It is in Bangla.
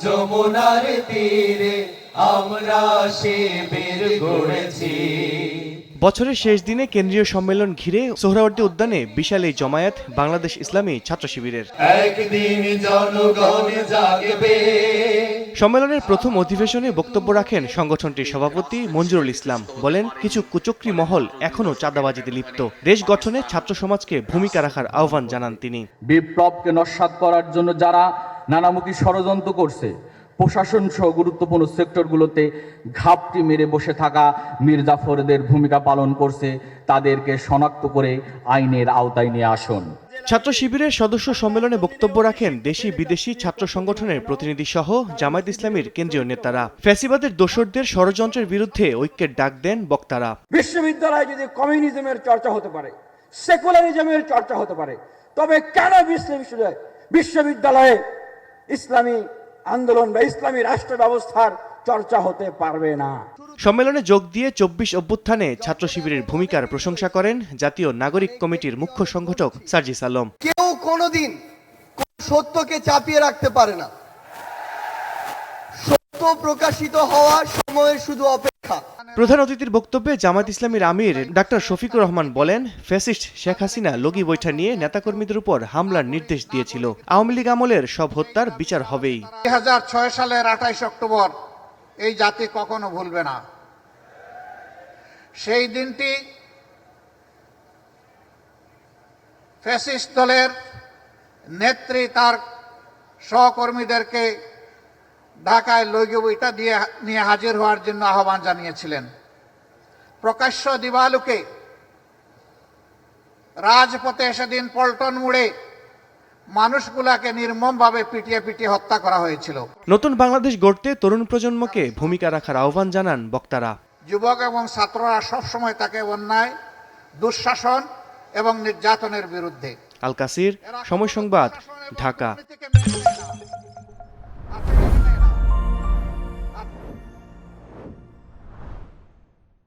যমুনার তীরে আমরা শিবির গড়েছি। বছরের শেষ দিনে কেন্দ্রীয় সম্মেলন ঘিরে সোহরাওয়ার্দী উদ্যানে বিশাল এই জমায়েত বাংলাদেশ ইসলামী ছাত্র শিবিরের। একদিন জনগণ জাগবে। সম্মেলনের প্রথম অধিবেশনে বক্তব্য রাখেন সংগঠনটির সভাপতি মঞ্জুরুল ইসলাম। বলেন, কিছু কুচক্রী মহল এখনও চাঁদাবাজিতে লিপ্ত। দেশ গঠনে ছাত্র সমাজকে ভূমিকা রাখার আহ্বান জানান তিনি। বিপ্লবকে নস্যাৎ করার জন্য যারা নানামুখী ষড়যন্ত্র করছে, প্রশাসন সহ গুরুত্বপূর্ণ সেক্টরগুলোতে ঘাপটি মেরে বসে থাকা মির্জাফরদের ভূমিকা পালন করছে, তাদেরকে শনাক্ত করে আইনের আওতায় নিয়ে আসুন। ছাত্র শিবিরের সদস্য সম্মেলনে বক্তব্য রাখেন দেশি বিদেশি ছাত্র সংগঠনের প্রতিনিধি সহ জামায়াত ইসলামীর কেন্দ্রীয় নেতারা। ফ্যাসিবাদের দোসরদের ষড়যন্ত্রের বিরুদ্ধে ঐক্যের ডাক দেন বক্তারা। বিশ্ববিদ্যালয়ে যদি কমিউনিজমের চর্চা হতে পারে, সেকুলারিজমের চর্চা হতে পারে, তবে কেন বিশ্ববিদ্যালয়ে ইসলামী আন্দোলন বা ইসলামী রাষ্ট্র ব্যবস্থার চর্চা হতে পারবে না? সম্মেলনে যোগ দিয়ে ২৪ অভ্যুত্থানে ছাত্র শিবিরের ভূমিকার প্রশংসা করেন জাতীয় নাগরিক কমিটির মুখ্য সংগঠক সার্জিস আলম। কেউ কোনোদিন সত্যকে চাপিয়ে রাখতে পারে না। সত্য প্রকাশিত হওয়ার সময়ের শুধু অপেক্ষা। প্রধান অতিথির বক্তব্যে জামায়াত ইসলামীর আমির ডাক্তার শফিকুর রহমান বলেন, ফ্যাসিস্ট শেখ হাসিনা লগি বৈঠা নিয়ে নেতাকর্মীদের উপর হামলার নির্দেশ দিয়েছিল। আওয়ামী লীগ আমলের সব হত্যার বিচার হবেই। ২০০৬ সালের ২৮ অক্টোবর এই জাতি কখনো ভুলবে না। সেই দিনটি ফ্যাসিস্ট দলের নেত্রী তার সহকর্মীদেরকে ঢাকায় লগি বৈঠা নিয়ে হাজির হওয়ার জন্য আহ্বান জানিয়েছিলেন। প্রকাশ্য দিবালোকে রাজপথে সেদিন পল্টন মোড়ে মানুষগুলাকে নির্মমভাবে পিটিয়ে পিটিয়ে হত্যা করা হয়েছিল। নতুন বাংলাদেশ গড়তে তরুণ প্রজন্মকে ভূমিকা রাখার আহ্বান জানান বক্তারা। যুবক এবং ছাত্ররা সবসময় তাকে অন্যায়, দুঃশাসন এবং নির্যাতনের বিরুদ্ধে। আল কাসির, সময় সংবাদ, ঢাকা।